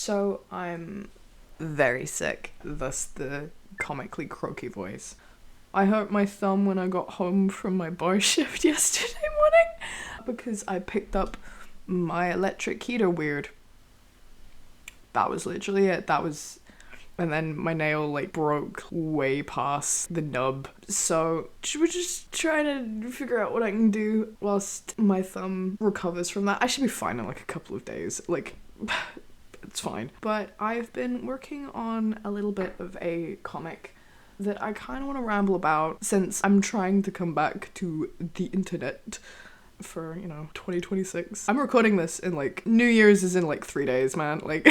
So I'm very sick, thus the comically croaky voice. I hurt my thumb when I got home from my bar shift yesterday morning because I picked up my electric heater weird. That was literally it. And then my nail like broke way past the nub. So we're just trying to figure out what I can do whilst my thumb recovers from that. I should be fine in like a couple of days. Like, it's fine. But I've been working on a little bit of a comic that I kind of want to ramble about since I'm trying to come back to the internet for, 2026. I'm recording this in like, New Year's is in like 3 days, man. Like,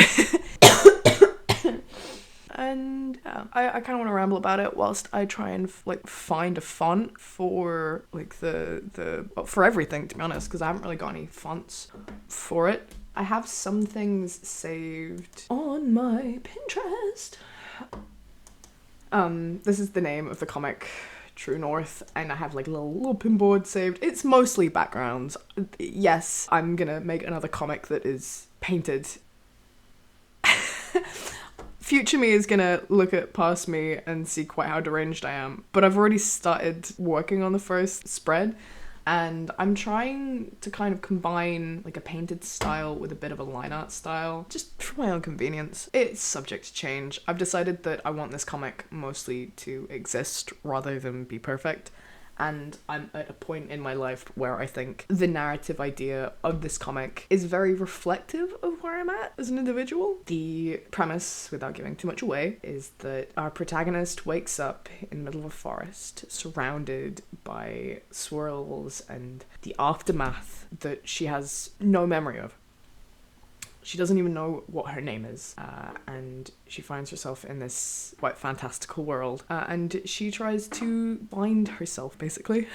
and yeah, I kind of want to ramble about it whilst I try and find a font for like for everything, to be honest, because I haven't really got any fonts for it. I have some things saved on my Pinterest. This is the name of the comic, True North, and I have like a little pin board saved. It's mostly backgrounds. Yes, I'm gonna make another comic that is painted. Future me is gonna look at past me and see quite how deranged I am, but I've already started working on the first spread, and I'm trying to kind of combine like a painted style with a bit of a line art style, just for my own convenience. It's subject to change. I've decided that I want this comic mostly to exist rather than be perfect, and I'm at a point in my life where I think the narrative idea of this comic is very reflective of where I'm at as an individual. The premise, without giving too much away, is that our protagonist wakes up in the middle of a forest surrounded by swirls and the aftermath that she has no memory of. She doesn't even know what her name is, and she finds herself in this quite fantastical world, and she tries to find herself, basically.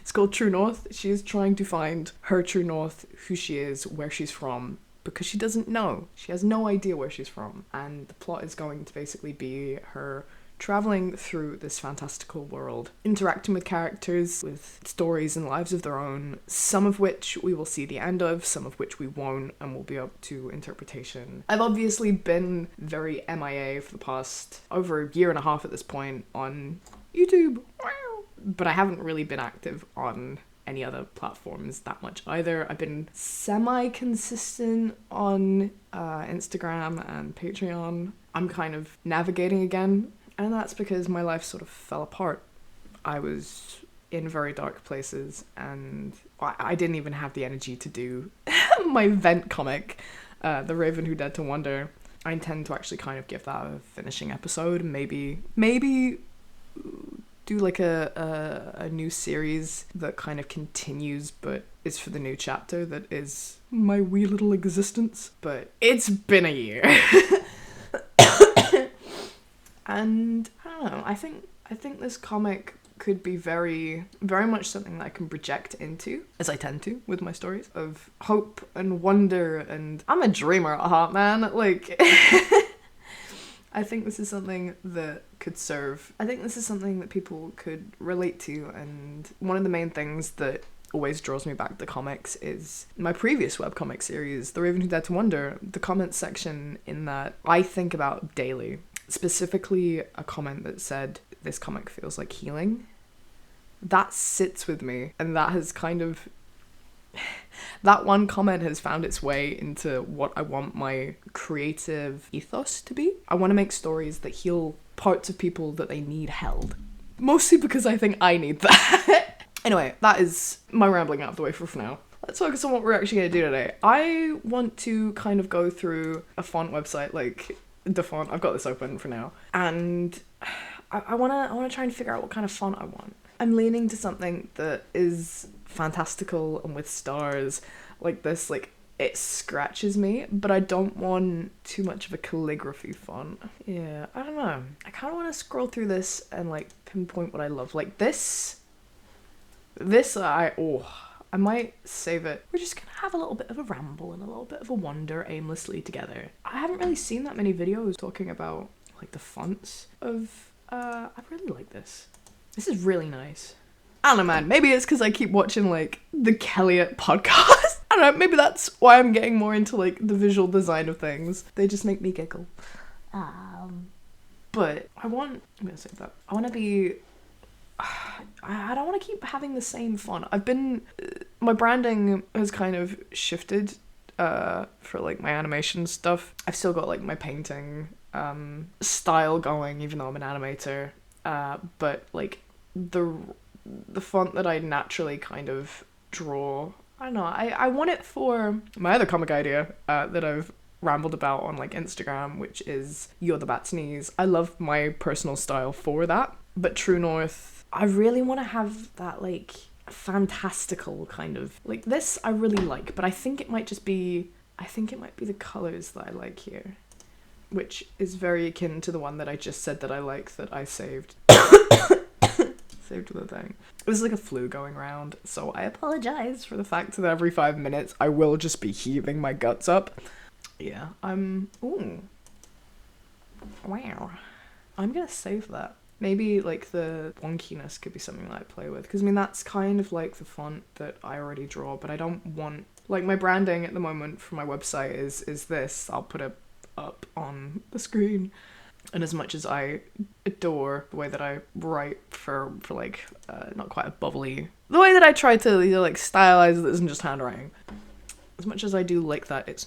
It's called True North. She is trying to find her true north, who she is, where she's from, because she doesn't know. She has no idea where she's from, and the plot is going to basically be her traveling through this fantastical world, interacting with characters with stories and lives of their own, some of which we will see the end of, some of which we won't, and will be up to interpretation. I've obviously been very MIA for the past over a year and a half at this point on YouTube, but I haven't really been active on any other platforms that much either. I've been semi-consistent on Instagram and Patreon. I'm kind of navigating again. And that's because my life sort of fell apart. I was in very dark places, and I didn't even have the energy to do my vent comic, The Raven Who Dared to Wonder. I intend to actually kind of give that a finishing episode. Maybe do like a new series that kind of continues, but is for the new chapter that is my wee little existence. But it's been a year. And I don't know, I think this comic could be very, very much something that I can project into, as I tend to with my stories, of hope and wonder, and I'm a dreamer at heart, man. Like, I think this is something that could serve. I think this is something that people could relate to, and one of the main things that always draws me back to comics is my previous webcomic series, The Raven Who Dared to Wonder. The comments section in that I think about daily. Specifically a comment that said, "This comic feels like healing." That sits with me, and that has kind of that one comment has found its way into what I want my creative ethos to be. I want to make stories that heal parts of people that they need held, mostly because I think I need that. Anyway, that is my rambling out of the way for now. Let's focus on what we're actually going to do today. I want to kind of go through a font website, like the font. I've got this open for now, and I wanna try and figure out what kind of font I want. I'm leaning to something that is fantastical and with stars like this. Like, it scratches me, but I don't want too much of a calligraphy font. Yeah, I don't know. I kind of want to scroll through this and like pinpoint what I love. Like this I might save it. We're just gonna have a little bit of a ramble and a little bit of a wander aimlessly together. I haven't really seen that many videos talking about like the fonts of I really like this. This is really nice. I don't know, man. Maybe it's because I keep watching like the Kellyot podcast. I don't know, maybe that's why I'm getting more into like the visual design of things. They just make me giggle. But I'm gonna say that. I want to be, I don't want to keep having the same font. My branding has kind of shifted for like my animation stuff. I've still got like my painting style going, even though I'm an animator. But like the font that I naturally kind of draw, I don't know, I want it for my other comic idea that I've rambled about on like Instagram, which is You're the Bat's Knees. I love my personal style for that, but True North, I really want to have that like fantastical kind of, like this I really like, but I think it might be the colors that I like here, which is very akin to the one that I just said that I like, that I saved. Saved the thing. There's like a flu going around, so I apologize for the fact that every 5 minutes I will just be heaving my guts up. Yeah, ooh. Wow. I'm gonna save that. Maybe like the wonkiness could be something that I play with, because I mean that's kind of like the font that I already draw, but I don't want, like my branding at the moment for my website is this. I'll put it up on the screen. And as much as I adore the way that I write for like not quite a bubbly, the way that I try to like stylize it isn't just handwriting. As much as I do like that, it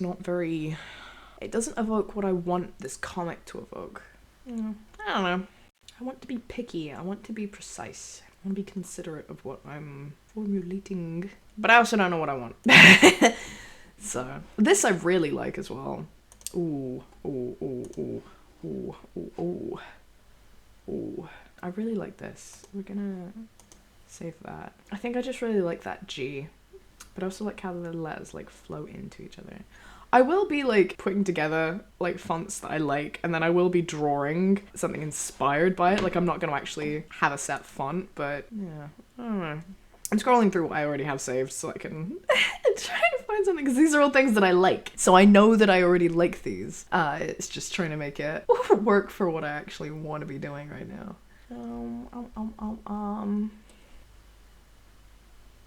doesn't evoke what I want this comic to evoke. I don't know. I want to be picky. I want to be precise. I want to be considerate of what I'm formulating. But I also don't know what I want. So, this I really like as well. Ooh. I really like this. We're gonna save that. I think I just really like that G. But I also like how the letters like flow into each other. I will be like putting together like fonts that I like, and then I will be drawing something inspired by it. Like I'm not going to actually have a set font, but yeah, I don't know. I'm scrolling through what I already have saved so I can try to find something, because these are all things that I like. So I know that I already like these. It's just trying to make it work for what I actually want to be doing right now.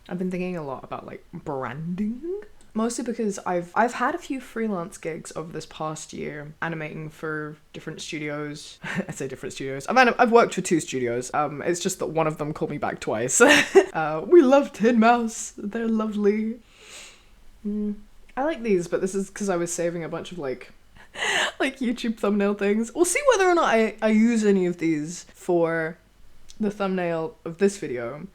I've been thinking a lot about like branding, mostly because I've had a few freelance gigs over this past year animating for different studios. I say different studios. I've worked for 2 studios. It's just that one of them called me back twice. We love Tin Mouse. They're lovely. I like these, but this is because I was saving a bunch of like YouTube thumbnail things. We'll see whether or not I use any of these for the thumbnail of this video.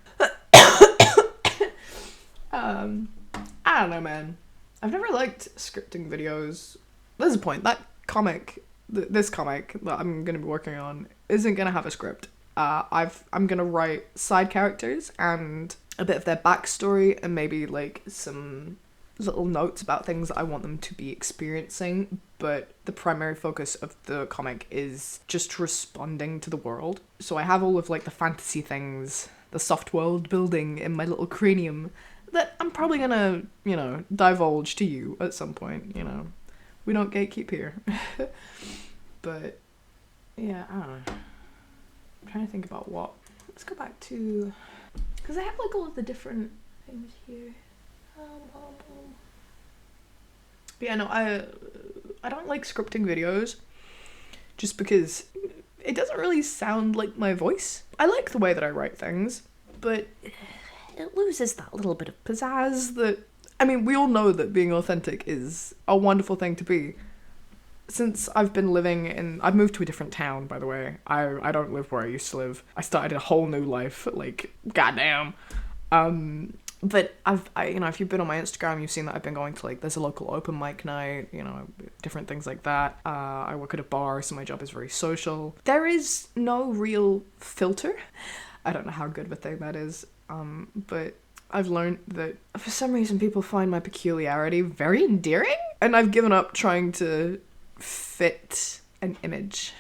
I don't know, man. I've never liked scripting videos. There's a point. That comic, this comic that I'm going to be working on isn't going to have a script. I'm going to write side characters and a bit of their backstory and maybe like some little notes about things that I want them to be experiencing. But the primary focus of the comic is just responding to the world. So I have all of like the fantasy things, the soft world building in my little cranium that I'm probably gonna, divulge to you at some point, We don't gatekeep here. But, yeah, I don't know. I'm trying to think about what. Let's go back to... Because I have, like, all of the different things here. But yeah, no, I don't like scripting videos. Just because it doesn't really sound like my voice. I like the way that I write things, but... it loses that little bit of pizzazz that... I mean, we all know that being authentic is a wonderful thing to be. Since I've been living I've moved to a different town, by the way. I don't live where I used to live. I started a whole new life, like, goddamn. But if you've been on my Instagram, you've seen that I've been going to, like, there's a local open mic night, different things like that. I work at a bar, so my job is very social. There is no real filter. I don't know how good of a thing that is. But I've learned that for some reason people find my peculiarity very endearing, and I've given up trying to fit an image.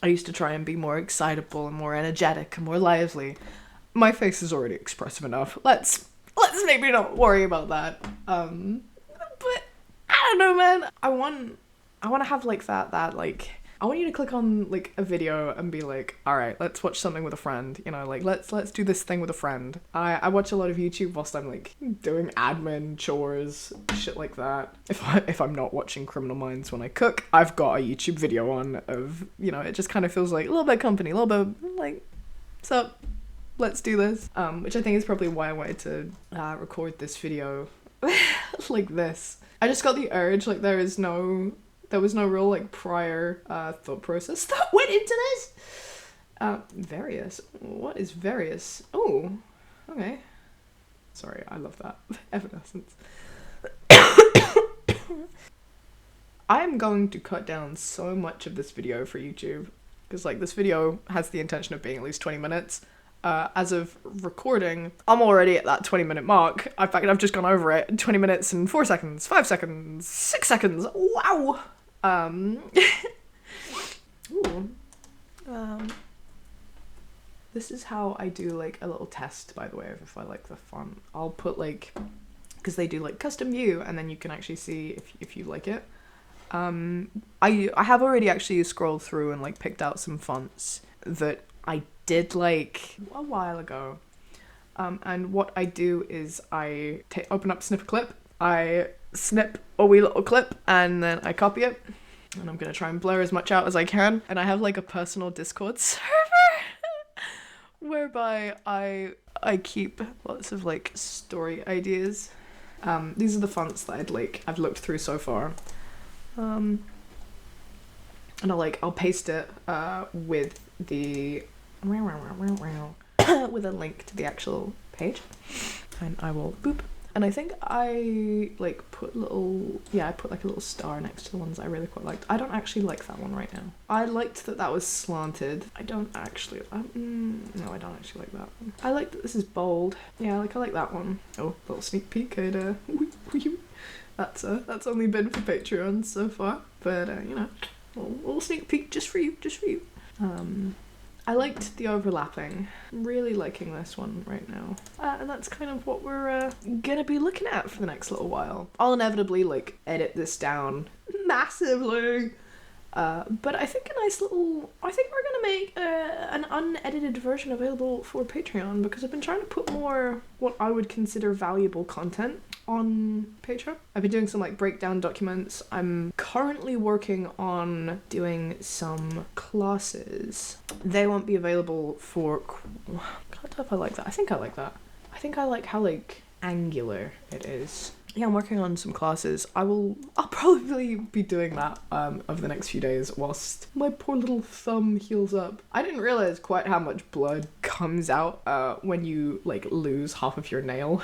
I used to try and be more excitable and more energetic and more lively. My face is already expressive enough. Let's maybe not worry about that. But I don't know, man. I want to have like that like I want you to click on like a video and be like, all right, let's watch something with a friend, you know, like let's do this thing with a friend. I watch a lot of YouTube whilst I'm like doing admin, chores, shit like that. If I'm not watching Criminal Minds when I cook, I've got a YouTube video on of, you know, it just kind of feels like a little bit of company, a little bit like, what's up? Let's do this. Which I think is probably why I wanted to record this video like this. I just got the urge, like there was no real like prior thought process that went into this. Various. What is various? Oh, okay. Sorry, I love that. Evanescence. I am going to cut down so much of this video for YouTube because like this video has the intention of being at least 20 minutes. As of recording, I'm already at that 20-minute mark. In fact, I've just gone over it. 20 minutes and 4 seconds, 5 seconds, 6 seconds. Wow. This is how I do like a little test, by the way, of if I like the font. I'll put like, because they do like custom view, and then you can actually see if you like it. I have already actually scrolled through and like picked out some fonts that I did like a while ago. And what I do is I open up Snip a Clip, I snip a wee little clip, and then I copy it. And I'm gonna try and blur as much out as I can. And I have like a personal Discord server whereby I keep lots of like story ideas. These are the fonts that I've looked through so far. And I'll paste it with the with a link to the actual page, and I will boop. And I think I like put like a little star next to the ones I really quite liked. I don't actually like that one right now. I liked that was slanted. I don't actually no, I don't actually like that one. I like that this is bold. Yeah, I like that one. Oh, little sneak peek at that's only been for Patreon so far, but you know, a little sneak peek just for you. I liked the overlapping. I'm really liking this one right now. And that's kind of what we're gonna be looking at for the next little while. I'll inevitably like edit this down massively. But I think I think we're gonna make an unedited version available for Patreon, because I've been trying to put more what I would consider valuable content on Patreon. I've been doing some like breakdown documents. I'm currently working on doing some classes. They won't be available for, I can't tell if I like that. I think I like that. I think I like how like angular it is. Yeah, I'm working on some classes. I'll probably be doing that over the next few days whilst my poor little thumb heals up. I didn't realize quite how much blood comes out when you like lose half of your nail.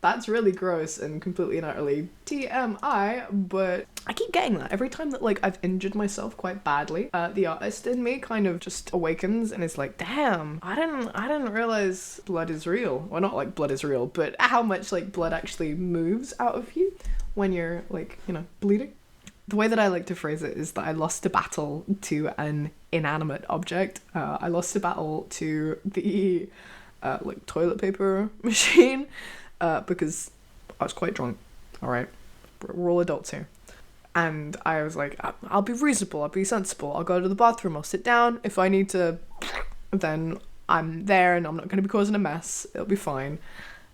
That's really gross and completely and utterly TMI, but I keep getting that every time that like I've injured myself quite badly. The artist in me kind of just awakens and is like, damn, I didn't realize blood is real. Well, not like blood is real, but how much like blood actually moves out of you when you're like, you know, bleeding. The way that I like to phrase it is that I lost a battle to an inanimate object. I lost a battle to the like toilet paper machine. Because I was quite drunk, all right? We're all adults here. And I was like, I'll be reasonable, I'll be sensible, I'll go to the bathroom, I'll sit down. If I need to, then I'm there and I'm not going to be causing a mess. It'll be fine.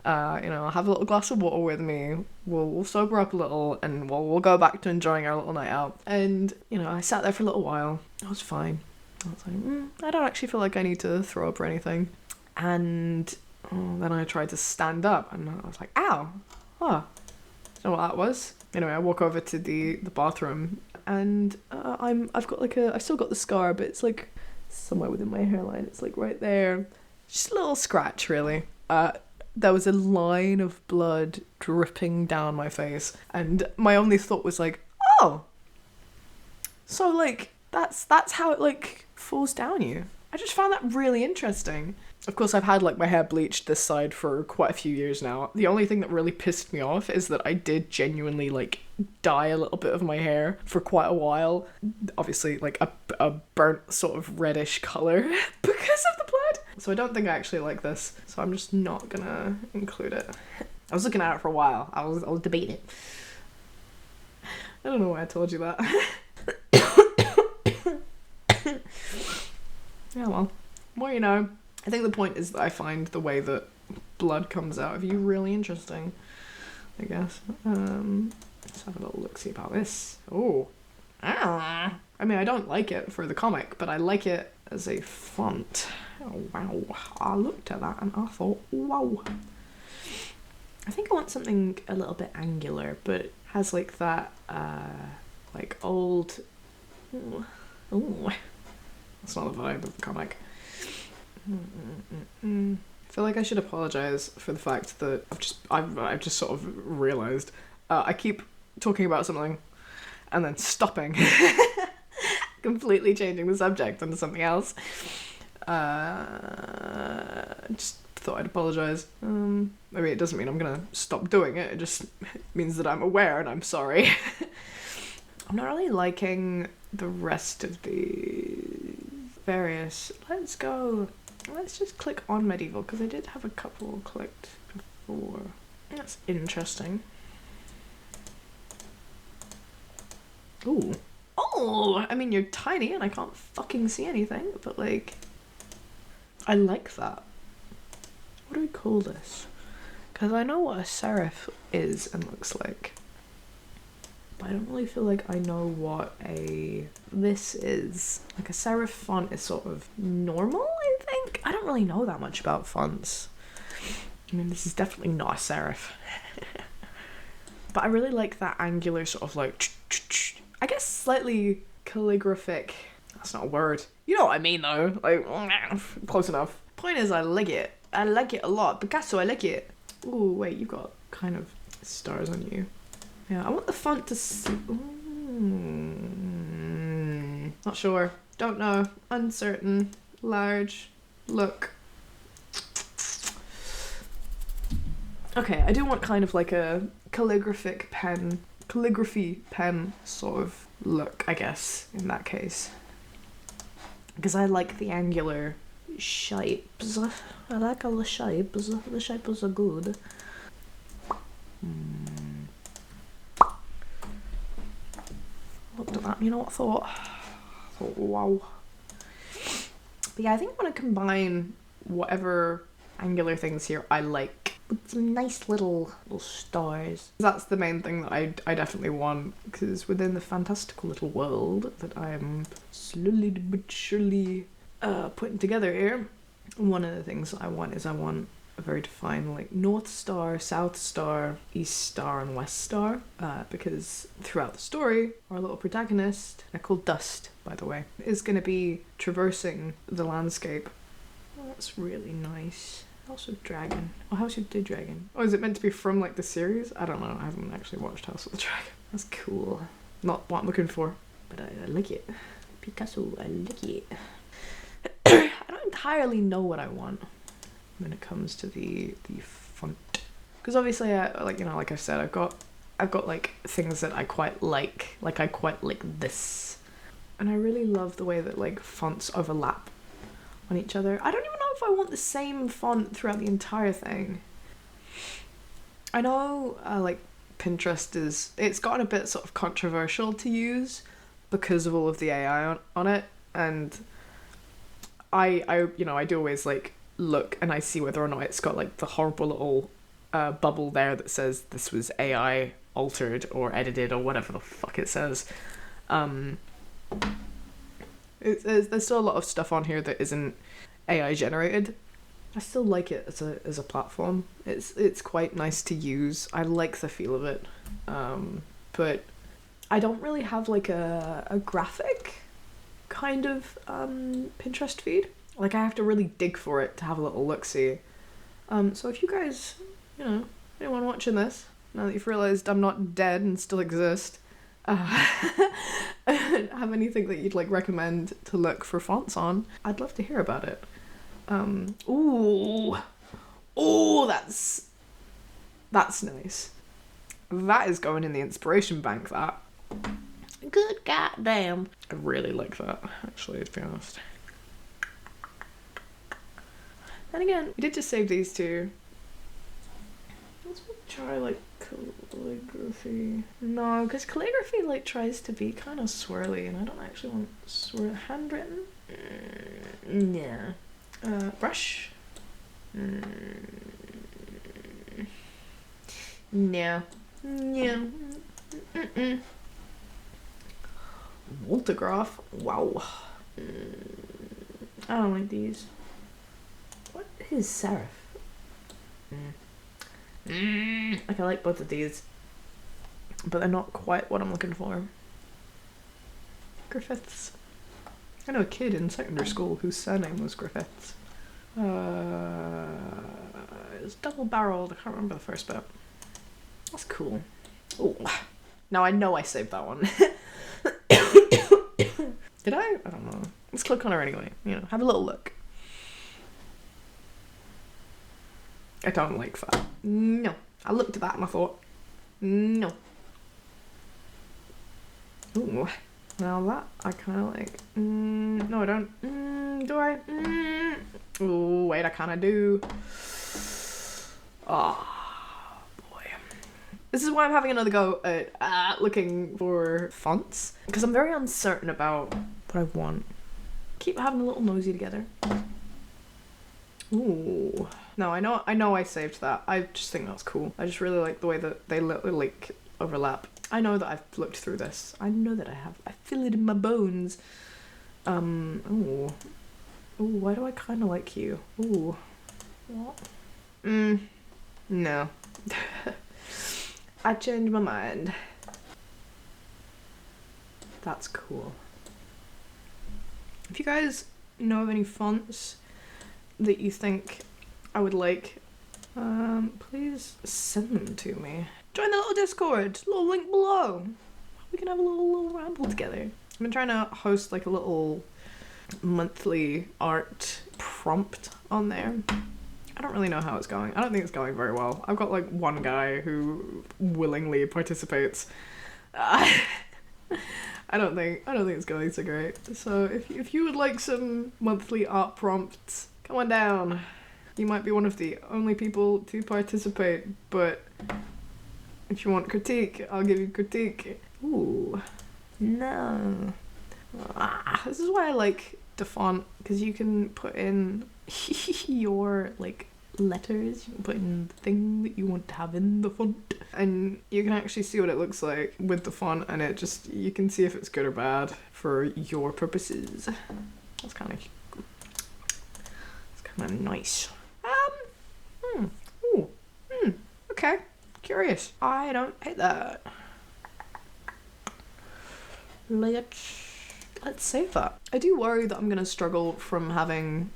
You know, I'll have a little glass of water with me. We'll sober up a little and we'll go back to enjoying our little night out. And, you know, I sat there for a little while. I was fine. I was like, I don't actually feel like I need to throw up or anything. And then I tried to stand up and I was like, ow. I don't know what that was. Anyway, I walk over to the bathroom and I've still got the scar, but it's like somewhere within my hairline. It's like right there. Just a little scratch, really. There was a line of blood dripping down my face, and my only thought was like, oh, so like that's how it like falls down you. I just found that really interesting. Of course, I've had like my hair bleached this side for quite a few years now. The only thing that really pissed me off is that I did genuinely like dye a little bit of my hair for quite a while. Obviously like a burnt sort of reddish colour because of the blood. So I don't think I actually like this. So I'm just not gonna include it. I was looking at it for a while. I was debating it. I don't know why I told you that. Yeah, well, more you know. I think the point is that I find the way that blood comes out of you really interesting, I guess. Let's have a little look-see about this. Oh. I mean, I don't like it for the comic, but I like it as a font. Oh, wow. I looked at that and I thought, wow. I think I want something a little bit angular, but has like that, like old... Ooh. That's not the vibe of the comic. I feel like I should apologize for the fact that I've just sort of realized I keep talking about something and then stopping, completely changing the subject onto something else. Just thought I'd apologize. I mean, it doesn't mean I'm gonna stop doing it. It just means that I'm aware and I'm sorry. I'm not really liking the rest of the various. Let's just click on medieval, because I did have a couple clicked before. That's interesting. Ooh. Oh! I mean, you're tiny and I can't fucking see anything, but like, I like that. What do we call this? Because I know what a serif is and looks like, but I don't really feel like I know what this is. Like a serif font is sort of normal, I think? I don't really know that much about fonts. I mean, this is definitely not a serif. But I really like that angular sort of like, I guess slightly calligraphic. That's not a word. You know what I mean though, like, close enough. Point is, I like it. I like it a lot. Picasso, I like it. Ooh, wait, you've got kind of stars on you. Yeah, I want the font to not sure. Don't know. Uncertain. Large. Look. Okay, I do want kind of like a calligraphy pen sort of look, I guess, in that case. Because I like the angular shapes. I like all the shapes. The shapes are good. Looked at that, you know what I thought? I thought, wow. But yeah, I think I want to combine whatever angular things here I like with some nice little stars. That's the main thing that I definitely want, because within the fantastical little world that I'm slowly but surely putting together here, one of the things that I want is a very defined like North Star, South Star, East Star and West Star, because throughout the story our little protagonist, they're called Dust by the way, is going to be traversing the landscape. Oh, that's really nice. House of Dragon. Oh, House of the Dragon. Oh, is it meant to be from like the series? I don't know, I haven't actually watched House of the Dragon. That's cool. Not what I'm looking for, but I like it. Picasso, I like it. I don't entirely know what I want when it comes to the font, because obviously like I said, I've got like things that I quite like I quite like this, and I really love the way that like fonts overlap on each other. I don't even know if I want the same font throughout the entire thing. I know like Pinterest it's gotten a bit sort of controversial to use because of all of the AI on it, and I do always like look and I see whether or not it's got like the horrible little bubble there that says this was AI altered or edited or whatever the fuck it says. There's still a lot of stuff on here that isn't AI generated. I still like it as a platform. It's quite nice to use. I like the feel of it, but I don't really have like a graphic kind of Pinterest feed. Like I have to really dig for it to have a little look-see. So if you guys, anyone watching this, now that you've realised I'm not dead and still exist, have anything that you'd like recommend to look for fonts on, I'd love to hear about it. Ooh, that's nice. That is going in the inspiration bank, that. Good goddamn. I really like that, actually, to be honest. And again, we did just save these two. Let's try like calligraphy. No, because calligraphy like tries to be kind of swirly, and I don't actually want handwritten. Yeah. Brush? No. No. Mm-mm. Multigraph? Wow. I don't like these. What is serif? Like, I like both of these, but they're not quite what I'm looking for. Griffiths. I know a kid in secondary school whose surname was Griffiths. It's double-barreled. I can't remember the first bit. That's cool. Oh, now I know I saved that one. Did I? I don't know. Let's click on her anyway. You know, have a little look. I don't like that. No. I looked at that and I thought, no. Ooh. Now that I kind of like. No, I don't. Do I? Ooh, wait, I kind of do. Oh, boy. This is why I'm having another go at looking for fonts. Because I'm very uncertain about what I want. Keep having a little nosy together. Ooh. No, I know I saved that. I just think that's cool. I just really like the way that they like overlap. I know that I've looked through this. I know that I have. I feel it in my bones. Ooh. Ooh, why do I kind of like you? Ooh. What? No. I changed my mind. That's cool. If you guys know of any fonts that you think I would like, please send them to me. Join the little Discord, little link below. We can have a little ramble together. I've been trying to host like a little monthly art prompt on there. I don't really know how it's going. I don't think it's going very well. I've got like one guy who willingly participates. I don't think it's going so great. So if you would like some monthly art prompts, come on down. You might be one of the only people to participate, but if you want critique, I'll give you critique. Ooh, no. This is why I like the font, because you can put in your like letters, you can put in the thing that you want to have in the font, and you can actually see what it looks like with the font, and it just, you can see if it's good or bad for your purposes. That's kind of nice. Okay, curious. I don't hate that. Let's save that. I do worry that I'm gonna struggle from having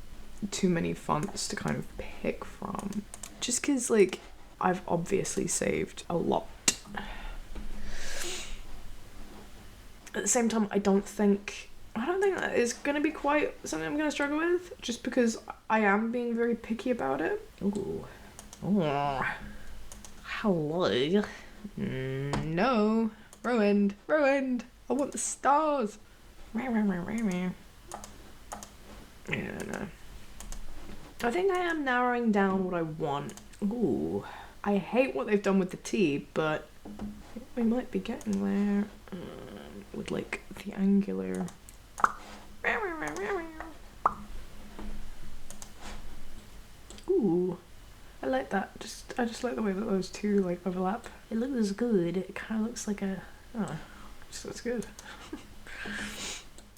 too many fonts to kind of pick from, just because like I've obviously saved a lot. At the same time, I don't think that is gonna be quite something I'm gonna struggle with, just because I am being very picky about it. Ooh. Oh. Hello. No. Ruined. I want the stars. Yeah, no. I think I am narrowing down what I want. Ooh. I hate what they've done with the T, but I think we might be getting there with like the angular. Ooh. I like that. I just like the way that those two like overlap. It looks good. It kind of looks like a, I don't know, just looks good.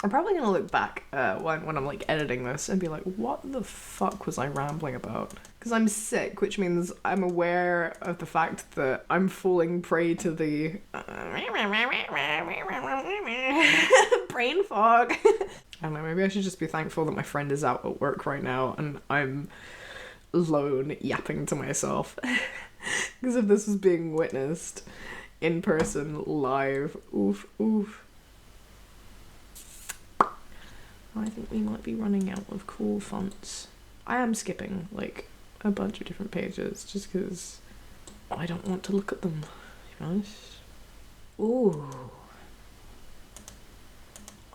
I'm probably gonna look back when I'm like editing this and be like, what the fuck was I rambling about? Because I'm sick, which means I'm aware of the fact that I'm falling prey to the brain fog. I don't know, maybe I should just be thankful that my friend is out at work right now and I'm alone yapping to myself. Because if this was being witnessed in person, live, oof. I think we might be running out of cool fonts. I am skipping like a bunch of different pages just because I don't want to look at them, to be honest. Ooh.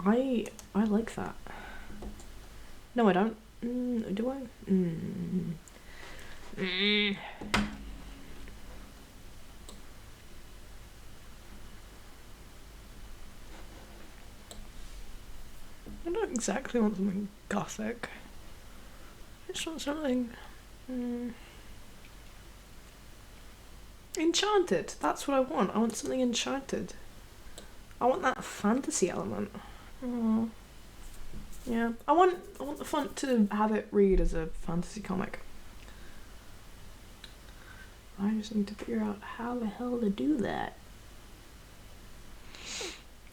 I like that. No, I don't. Do I? I don't exactly want something gothic. I just want something... enchanted. That's what I want. I want something enchanted. I want that fantasy element. Yeah. I want the font to have it read as a fantasy comic. I just need to figure out how the hell to do that.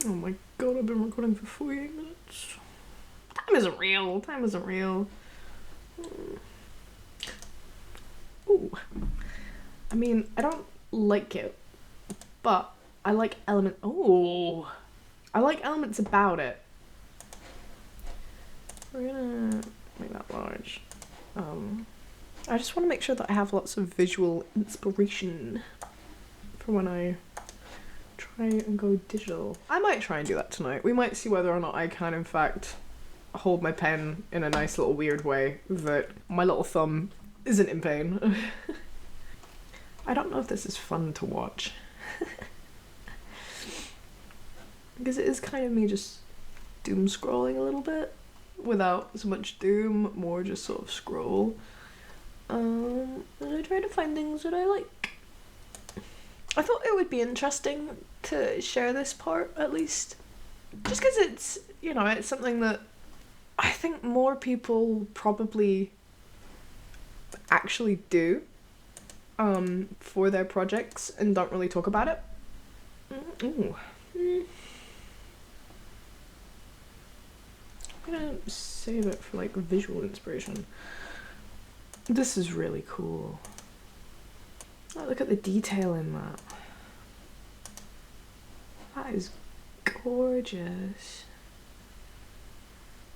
Oh my god, I've been recording for 48 minutes. Time isn't real. Time isn't real. Ooh. I mean, I don't like it, but I like I like elements about it. We're gonna make that large. I just want to make sure that I have lots of visual inspiration for when I try and go digital. I might try and do that tonight. We might see whether or not I can in fact hold my pen in a nice little weird way that my little thumb isn't in pain. I don't know if this is fun to watch. Because it is kind of me just doom scrolling a little bit without so much doom, more just sort of scroll. And I try to find things that I like. I thought it would be interesting to share this part, at least. Just because it's, you know, it's something that I think more people probably actually do for their projects and don't really talk about it. Ooh. I'm gonna save it for like visual inspiration. This is really cool. Oh, look at the detail in that. That is gorgeous.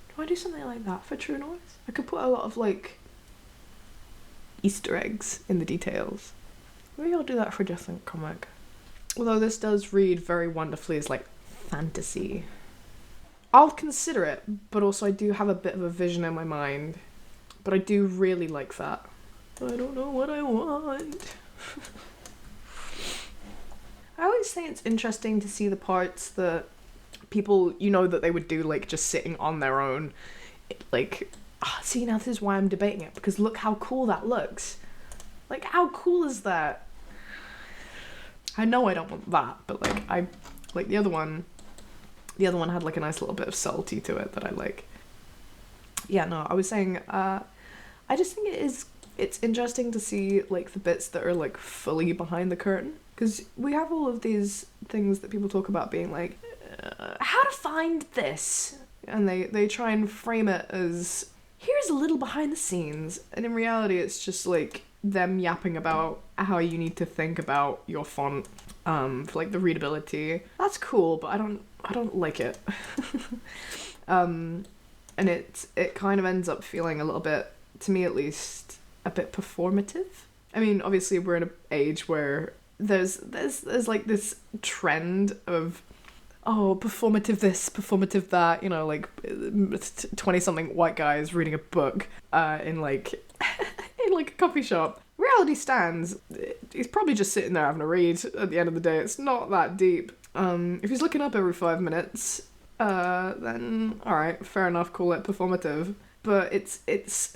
Do I do something like that for True North? I could put a lot of like Easter eggs in the details. Maybe I'll do that for a different comic. Although this does read very wonderfully as like fantasy. I'll consider it, but also I do have a bit of a vision in my mind. But I do really like that. I don't know what I want. I always think it's interesting to see the parts that people, you know, that they would do like just sitting on their own. Like, see, now this is why I'm debating it, because look how cool that looks. Like, how cool is that? I know I don't want that, but like the other one had like a nice little bit of subtlety to it that I like. Yeah, no, I was saying, I just think it's interesting to see like the bits that are like fully behind the curtain, because we have all of these things that people talk about being like, how to find this, and they try and frame it as, here's a little behind the scenes, and in reality it's just like them yapping about how you need to think about your font for like the readability. That's cool, but I don't like it. And it kind of ends up feeling a little bit, to me at least, a bit performative. I mean, obviously we're in an age where there's like this trend of, oh, performative this, performative that, you know, like 20-something white guys reading a book in like in like a coffee shop. Reality stands, he's probably just sitting there having a read at the end of the day. It's not that deep. If he's looking up every 5 minutes, then alright, fair enough, call it performative. But it's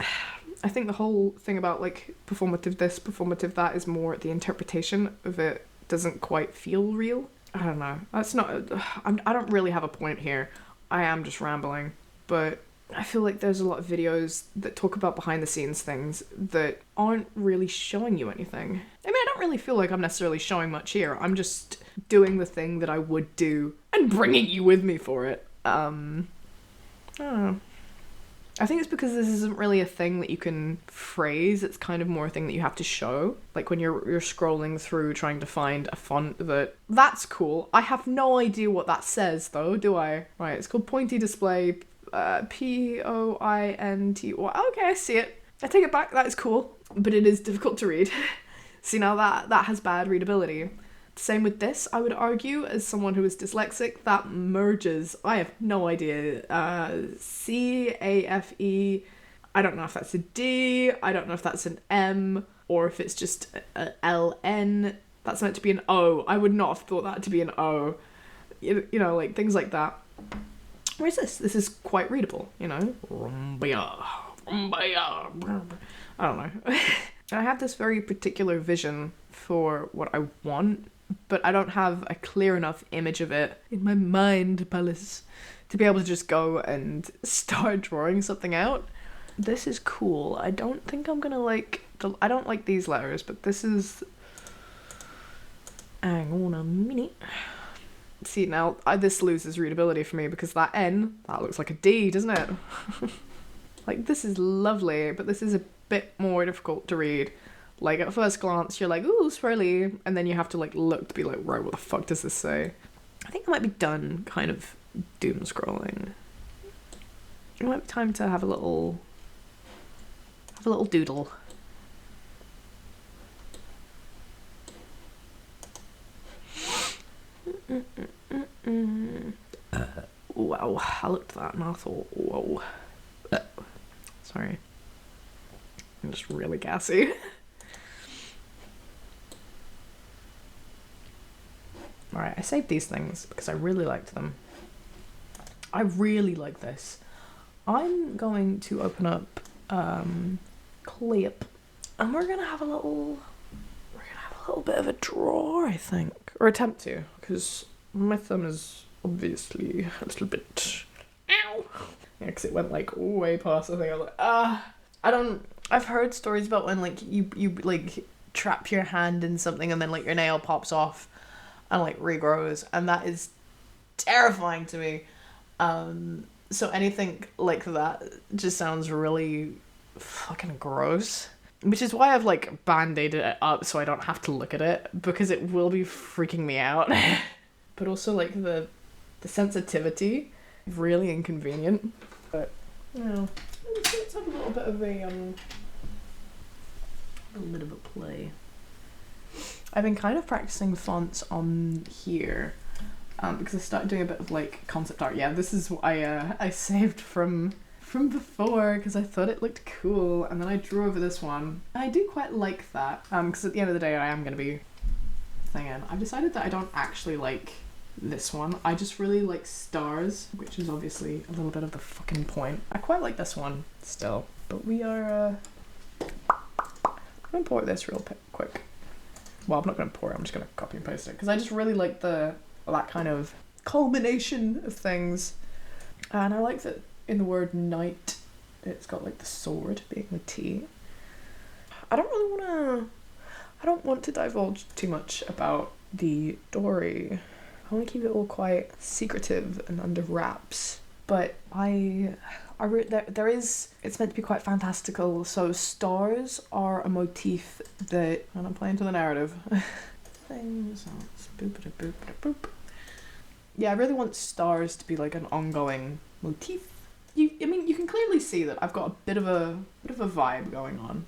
I think the whole thing about like performative this, performative that is more the interpretation of it doesn't quite feel real. I don't know. That's not, I don't really have a point here. I am just rambling. But I feel like there's a lot of videos that talk about behind the scenes things that aren't really showing you anything. I mean, I don't really feel like I'm necessarily showing much here. I'm just doing the thing that I would do and bringing you with me for it. I don't know. I think it's because this isn't really a thing that you can phrase. It's kind of more a thing that you have to show. Like when you're scrolling through trying to find a font that's cool. I have no idea what that says though, do I? Right, it's called Pointy Display. Pointy. Okay, I see it. I take it back. That is cool, but it is difficult to read. See, now that has bad readability. Same with this, I would argue, as someone who is dyslexic, that merges. I have no idea. C-A-F-E. I don't know if that's a D. I don't know if that's an M, or if it's just a L-N. That's meant to be an O. I would not have thought that to be an O. You know, like things like that. Where's this? This is quite readable, you know? Rumbaya, rumbaya, I don't know. And I have this very particular vision for what I want, but I don't have a clear enough image of it in my mind palace to be able to just go and start drawing something out. This is cool. I don't think I'm gonna like I don't like these letters, but this is... Hang on a minute. See, now this loses readability for me because that N, that looks like a D, doesn't it? Like, this is lovely, but this is a bit more difficult to read. Like, at first glance, you're like, ooh, swirly, and then you have to, like, look to be like, right, what the fuck does this say? I think I might be done kind of doom scrolling. It might be time to have a little doodle. Wow, I looked at that and I thought, whoa. Sorry. I'm just really gassy. Alright, I saved these things because I really liked them. I really like this. I'm going to open up Clip and we're gonna have a little bit of a draw, I think. Or attempt to, because my thumb is obviously a little bit... Ow! Yeah, because it went like way past the thing. I was like, I've heard stories about when like you like trap your hand in something and then like your nail pops off and like regrows, and that is terrifying to me. So anything like that just sounds really fucking gross. Which is why I've like band-aided it up so I don't have to look at it, because it will be freaking me out. But also like the sensitivity, really inconvenient. But you know, let's have a little bit of a play. I've been kind of practicing fonts on here, because I started doing a bit of like concept art. Yeah, this is what I saved from before because I thought it looked cool, and then I drew over this one. I do quite like that, because at the end of the day I am going to be thinging. I've decided that I don't actually like this one. I just really like stars, which is obviously a little bit of the fucking point. I quite like this one still, but we are I'm gonna import this real quick. Well, I'm not gonna import it, I'm just gonna copy and paste it because I just really like that kind of culmination of things, and I like that in the word knight it's got like the sword being with T. I don't want to divulge too much about the story. I want to keep it all quite secretive and under wraps, but there is, it's meant to be quite fantastical. So stars are a motif that, and I'm playing to the narrative. Things, boop. Yeah, I really want stars to be like an ongoing motif. I mean, you can clearly see that I've got a bit of a vibe going on,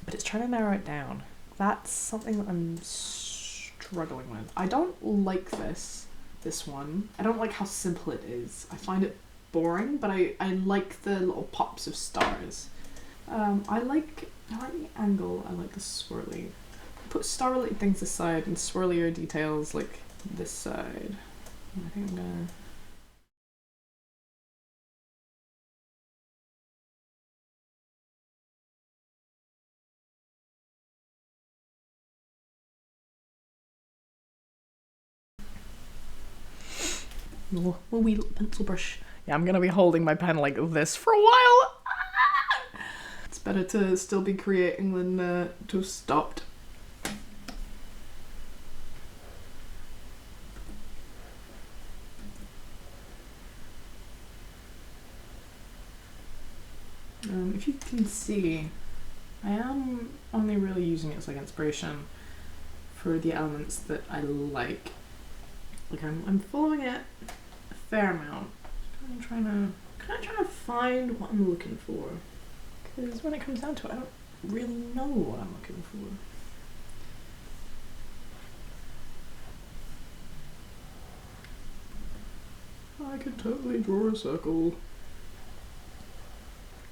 but it's trying to narrow it down. That's something that I'm struggling with. I don't like this one. I don't like how simple it is. I find it boring, but I like the little pops of stars. I like the angle. I like the swirly. Put star-related things aside and swirlier details like this side. I think I'm gonna... little wee little pencil brush. Yeah, I'm gonna be holding my pen like this for a while. It's better to still be creating than to have stopped. If you can see, I am only really using it as like inspiration for the elements that I like. Like I'm following it a fair amount. I'm trying to find what I'm looking for. Because when it comes down to it, I don't really know what I'm looking for. I could totally draw a circle.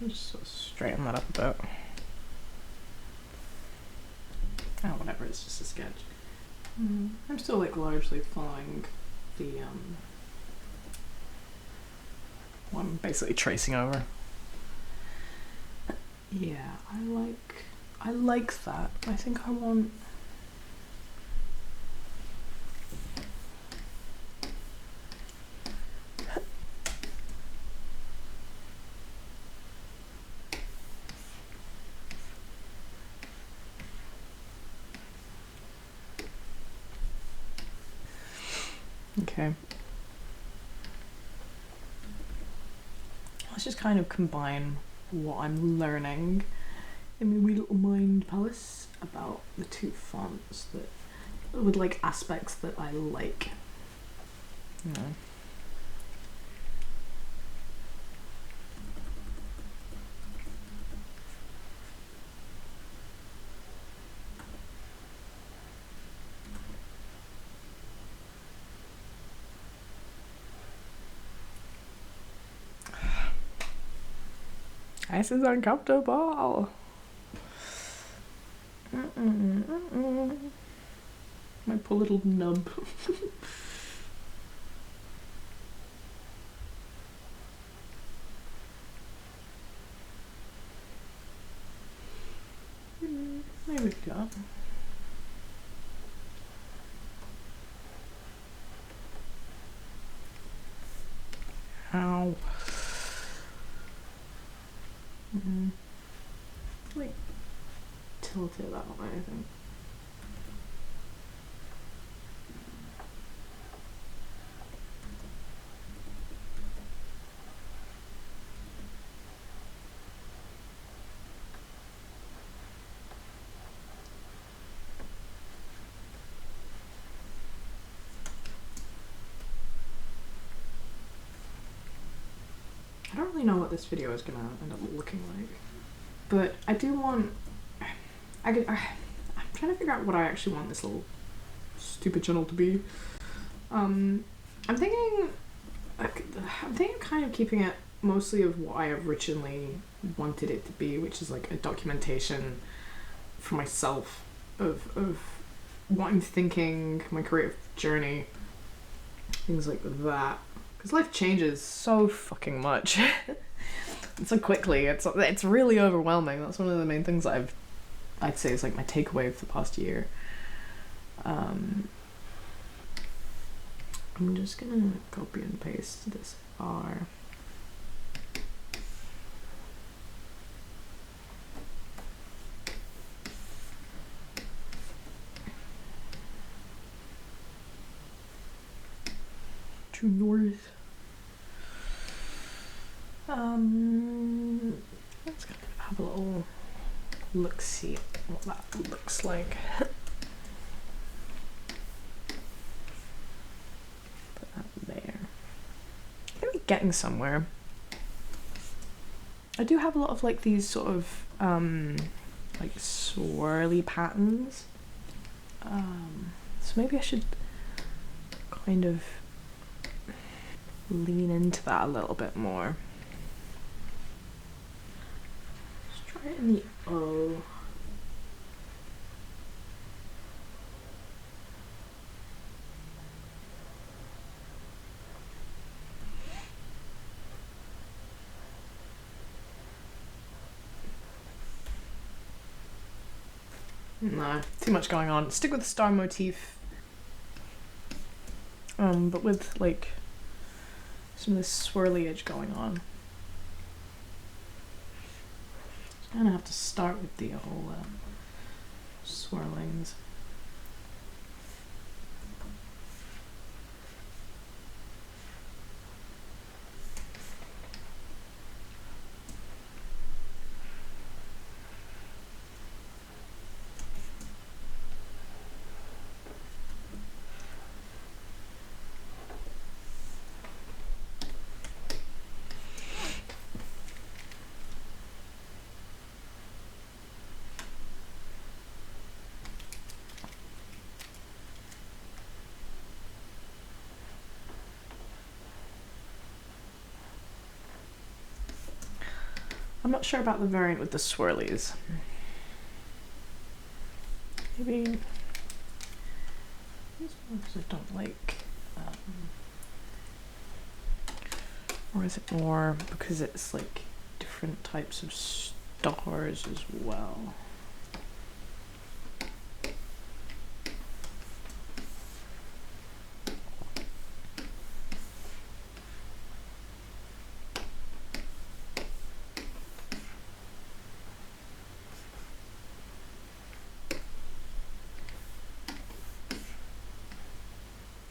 Just sort of straighten that up a bit. Oh, whatever, it's just a sketch. I'm still like largely following the what I'm basically tracing over. Yeah, I like that. I think I want... Okay. Let's just kind of combine what I'm learning in my wee little mind palace about the two fonts that with like aspects that I like. You know. This is uncomfortable. My poor little nub. There we go. Ow. Like, tilt it that way, I think. I don't really know what this video is gonna end up looking like, but I do want... I'm trying to figure out what I actually want this little stupid channel to be. I'm thinking kind of keeping it mostly of what I originally wanted it to be, which is like a documentation for myself of what I'm thinking, my creative journey, things like that. Because life changes so fucking much. So quickly. It's really overwhelming. That's one of the main things I'd say is like my takeaway for the past year. I'm just gonna copy and paste this R. To north. Let's kind of have a little look-see at what that looks like. Put that there. I think we're getting somewhere. I do have a lot of like these sort of like swirly patterns. So maybe I should kind of lean into that a little bit more. Let's try it in the O. No, too much going on. Stick with the star motif. But with like some of this swirly edge going on. Just kind of have to start with the whole swirlings. I'm not sure about the variant with the swirlies. Maybe these ones I don't like. Or is it more because it's like different types of stars as well?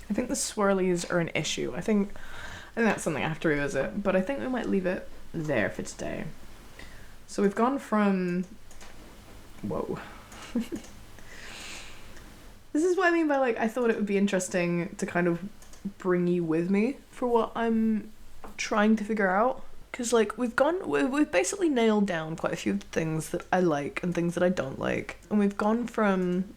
I think the swirlies are an issue. I think that's something I have to revisit, but I think we might leave it there for today. So we've gone from... Whoa. This is what I mean by, like, I thought it would be interesting to kind of bring you with me for what I'm trying to figure out. Because, like, we've basically nailed down quite a few things that I like and things that I don't like. And we've gone from...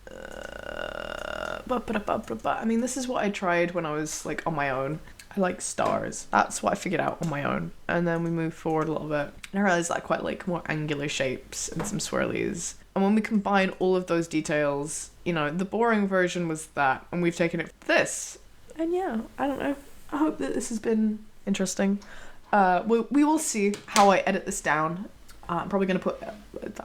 I mean, this is what I tried when I was, like, on my own. I like stars. That's what I figured out on my own. And then we moved forward a little bit. And I realized that I quite like more angular shapes and some swirlies. And when we combine all of those details, you know, the boring version was that, and we've taken it this. And yeah, I don't know. I hope that this has been interesting. We will see how I edit this down. I'm probably going to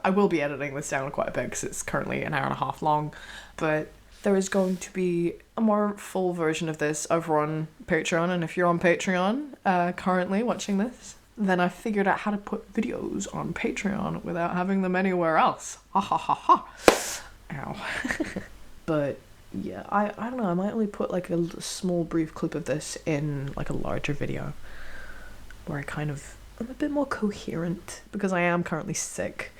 I will be editing this down quite a bit because it's currently an hour and a half long. But there is going to be a more full version of this over on Patreon. And if you're on Patreon currently watching this, then I figured out how to put videos on Patreon without having them anywhere else. Ha ha ha ha. Ow. But yeah, I don't know. I might only put like a small brief clip of this in like a larger video where I'm a bit more coherent because I am currently sick,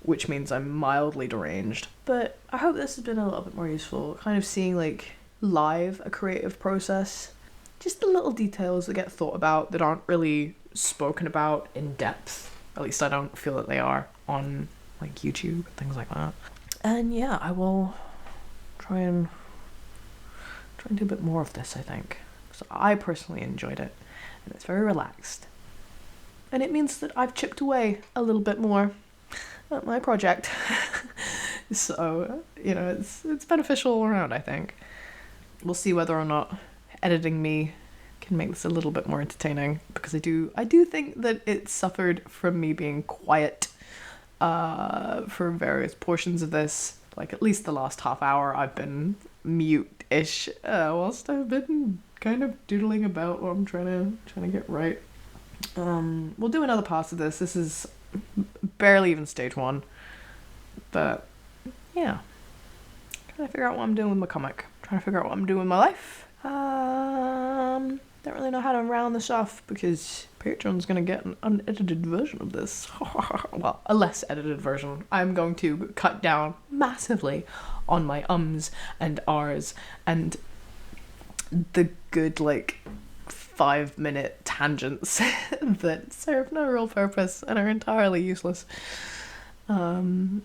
which means I'm mildly deranged. But I hope this has been a little bit more useful, kind of seeing like live a creative process, just the little details that get thought about that aren't really spoken about in depth. At least I don't feel that they are on like YouTube and things like that. And yeah, I will try and do a bit more of this, I think. So I personally enjoyed it, and it's very relaxed. And it means that I've chipped away a little bit more at my project. So, you know, it's beneficial all around, I think. We'll see whether or not editing me can make this a little bit more entertaining, because I do think that it suffered from me being quiet for various portions of this. Like at least the last half hour I've been mute-ish whilst I've been kind of doodling about what I'm trying to get right. We'll do another pass of this. This is barely even stage 1, but yeah, trying to figure out what I'm doing with my comic, trying to figure out what I'm doing with my life. Don't really know how to round this off because Patreon's gonna get an unedited version of this. Well, a less edited version. I'm going to cut down massively on my ums and ahs and the good like 5-minute tangents that serve no real purpose and are entirely useless. I don't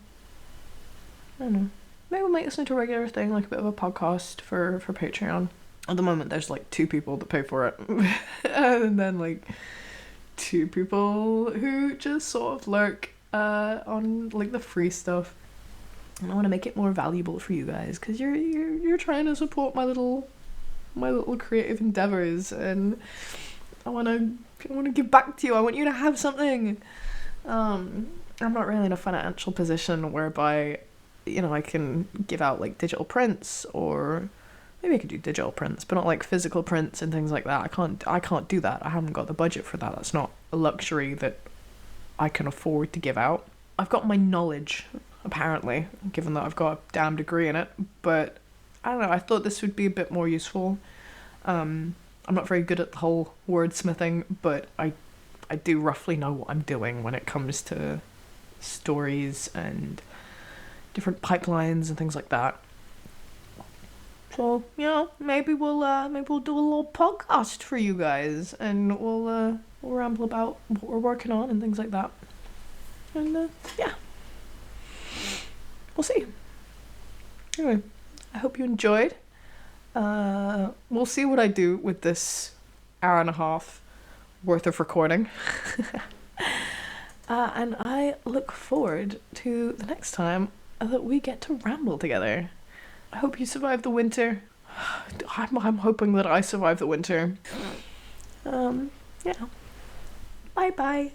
know. Maybe we'll make this into a regular thing, like a bit of a podcast for Patreon. At the moment, there's like 2 people that pay for it, and then like 2 people who just sort of lurk on like the free stuff. And I want to make it more valuable for you guys because you're trying to support my little creative endeavors, and I want to give back to you. I want you to have something. I'm not really in a financial position whereby, you know, I can give out like digital prints, or maybe I could do digital prints, but not like physical prints and things like that. I can't do that. I haven't got the budget for that. That's not a luxury that I can afford to give out. I've got my knowledge, apparently, given that I've got a damn degree in it, but I don't know, I thought this would be a bit more useful. I'm not very good at the whole wordsmithing, but I do roughly know what I'm doing when it comes to stories and different pipelines and things like that. So, you know, maybe we'll do a little podcast for you guys, and we'll ramble about what we're working on and things like that. And yeah, we'll see. Anyway, I hope you enjoyed. We'll see what I do with this hour and a half worth of recording. And I look forward to the next time that we get to ramble together. I hope you survive the winter. I'm hoping that I survive the winter. Yeah. Bye bye.